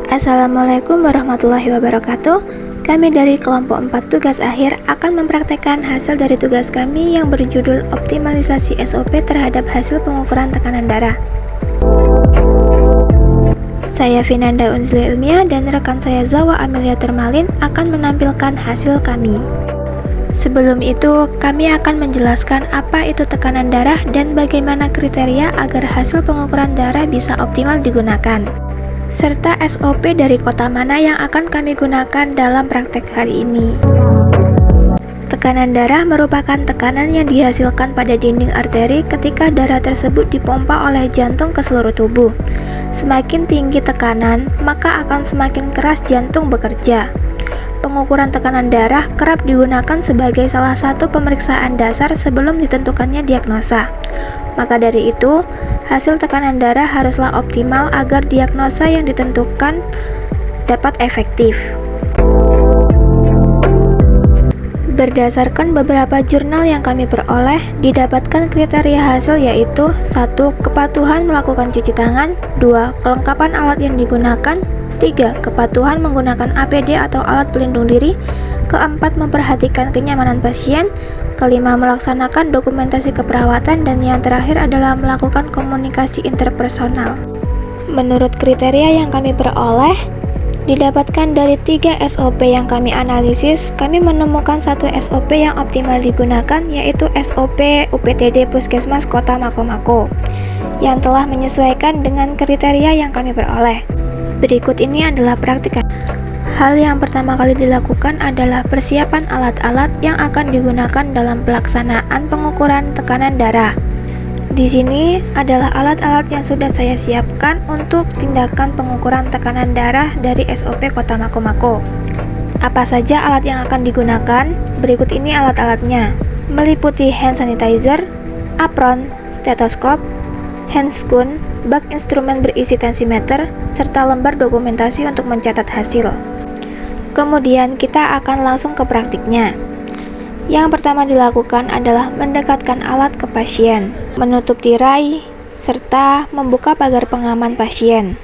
Assalamualaikum warahmatullahi wabarakatuh. Kami dari kelompok 4 tugas akhir akan mempraktekkan hasil dari tugas kami yang berjudul optimalisasi SOP terhadap hasil pengukuran tekanan darah. Saya Vinanda Unzli Ilmiah dan rekan saya Zawa Amelia Turmalin akan menampilkan hasil kami. Sebelum itu, kami akan menjelaskan apa itu tekanan darah dan bagaimana kriteria agar hasil pengukuran darah bisa optimal digunakan, serta SOP dari kota mana yang akan kami gunakan dalam praktek hari ini. Tekanan darah merupakan tekanan yang dihasilkan pada dinding arteri ketika darah tersebut dipompa oleh jantung ke seluruh tubuh. Semakin tinggi tekanan, maka akan semakin keras jantung bekerja. Pengukuran tekanan darah kerap digunakan sebagai salah satu pemeriksaan dasar sebelum ditentukannya diagnosa. Maka dari itu, hasil tekanan darah haruslah optimal agar diagnosa yang ditentukan dapat efektif. Berdasarkan beberapa jurnal yang kami peroleh, didapatkan kriteria hasil yaitu 1. Kepatuhan melakukan cuci tangan, 2. Kelengkapan alat yang digunakan, 3. Kepatuhan menggunakan APD atau alat pelindung diri, 4. Memperhatikan kenyamanan pasien, 5. Melaksanakan dokumentasi keperawatan, dan yang terakhir adalah melakukan komunikasi interpersonal. Menurut kriteria yang kami peroleh, didapatkan dari 3 SOP yang kami analisis, kami menemukan satu SOP yang optimal digunakan, yaitu SOP UPTD Puskesmas Kota Mako-Mako, yang telah menyesuaikan dengan kriteria yang kami peroleh. Berikut ini adalah praktik. Hal yang pertama kali dilakukan adalah persiapan alat-alat yang akan digunakan dalam pelaksanaan pengukuran tekanan darah. Di sini adalah alat-alat yang sudah saya siapkan untuk tindakan pengukuran tekanan darah dari SOP Kota Mako-Mako. Apa saja alat yang akan digunakan? Berikut ini alat-alatnya. Meliputi hand sanitizer, apron, stetoskop, handscoon, bak instrumen berisi tensimeter, serta lembar dokumentasi untuk mencatat hasil. Kemudian kita akan langsung ke praktiknya. Yang pertama dilakukan adalah mendekatkan alat ke pasien, menutup tirai, serta membuka pagar pengaman pasien.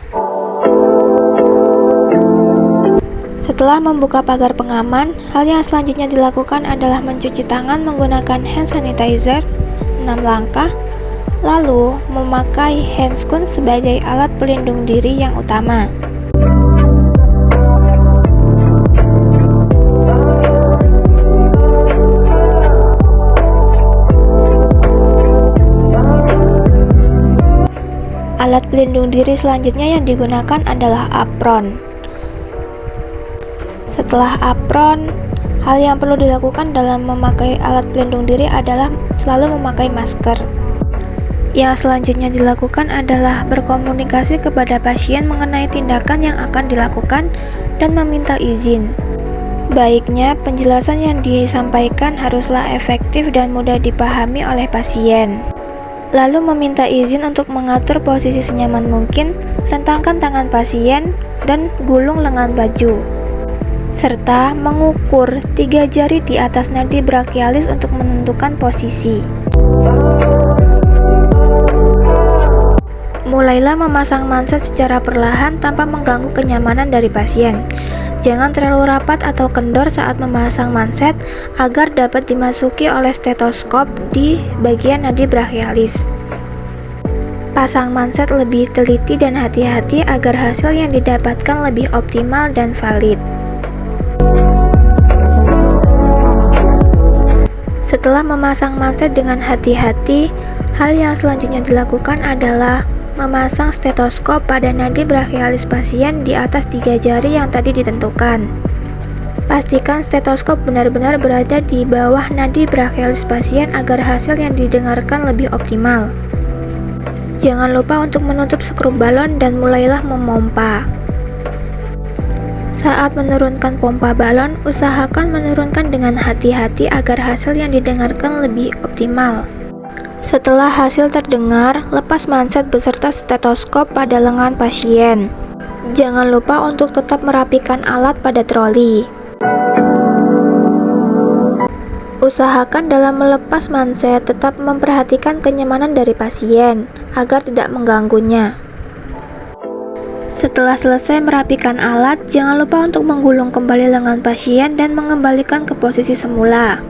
Setelah membuka pagar pengaman, hal yang selanjutnya dilakukan adalah mencuci tangan menggunakan hand sanitizer 6 langkah, lalu memakai handscoon sebagai alat pelindung diri yang utama. Alat pelindung diri selanjutnya yang digunakan adalah apron. Setelah apron, hal yang perlu dilakukan dalam memakai alat pelindung diri adalah selalu memakai masker. Yang selanjutnya dilakukan adalah berkomunikasi kepada pasien mengenai tindakan yang akan dilakukan dan meminta izin. Baiknya, penjelasan yang disampaikan haruslah efektif dan mudah dipahami oleh pasien. Lalu meminta izin untuk mengatur posisi senyaman mungkin, rentangkan tangan pasien, dan gulung lengan baju. Serta mengukur 3 jari di atas nadi brachialis untuk menentukan posisi. Mulailah memasang manset secara perlahan tanpa mengganggu kenyamanan dari pasien. Jangan terlalu rapat atau kendor saat memasang manset agar dapat dimasuki oleh stetoskop di bagian nadi brachialis. Pasang manset lebih teliti dan hati-hati agar hasil yang didapatkan lebih optimal dan valid. Setelah memasang manset dengan hati-hati, hal yang selanjutnya dilakukan adalah memasang stetoskop pada nadi brachialis pasien di atas 3 jari yang tadi ditentukan. Pastikan stetoskop benar-benar berada di bawah nadi brachialis pasien agar hasil yang didengarkan lebih optimal. Jangan lupa untuk menutup skrup balon dan mulailah memompa. Saat menurunkan pompa balon, usahakan menurunkan dengan hati-hati agar hasil yang didengarkan lebih optimal. Setelah hasil terdengar, lepas manset beserta stetoskop pada lengan pasien. Jangan lupa untuk tetap merapikan alat pada troli. Usahakan dalam melepas manset tetap memperhatikan kenyamanan dari pasien agar tidak mengganggunya. Setelah selesai merapikan alat, jangan lupa untuk menggulung kembali lengan pasien dan mengembalikan ke posisi semula.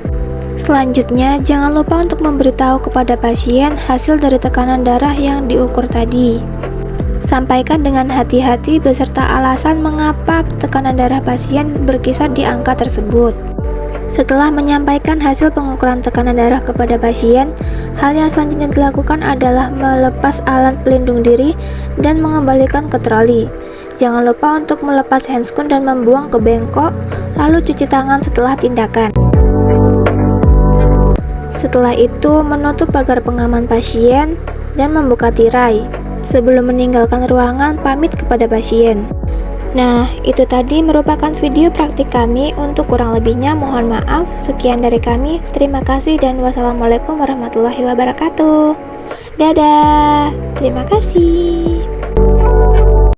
Selanjutnya, jangan lupa untuk memberitahu kepada pasien hasil dari tekanan darah yang diukur tadi. Sampaikan dengan hati-hati beserta alasan mengapa tekanan darah pasien berkisar di angka tersebut. Setelah menyampaikan hasil pengukuran tekanan darah kepada pasien, hal yang selanjutnya dilakukan adalah melepas alat pelindung diri dan mengembalikan ke troli. Jangan lupa untuk melepas handscoon dan membuang ke bengkok, lalu cuci tangan setelah tindakan. Setelah itu, menutup pagar pengaman pasien dan membuka tirai. Sebelum meninggalkan ruangan, pamit kepada pasien. Nah, itu tadi merupakan video praktik kami. Untuk kurang lebihnya mohon maaf. Sekian dari kami. Terima kasih dan wassalamualaikum warahmatullahi wabarakatuh. Dadah. Terima kasih.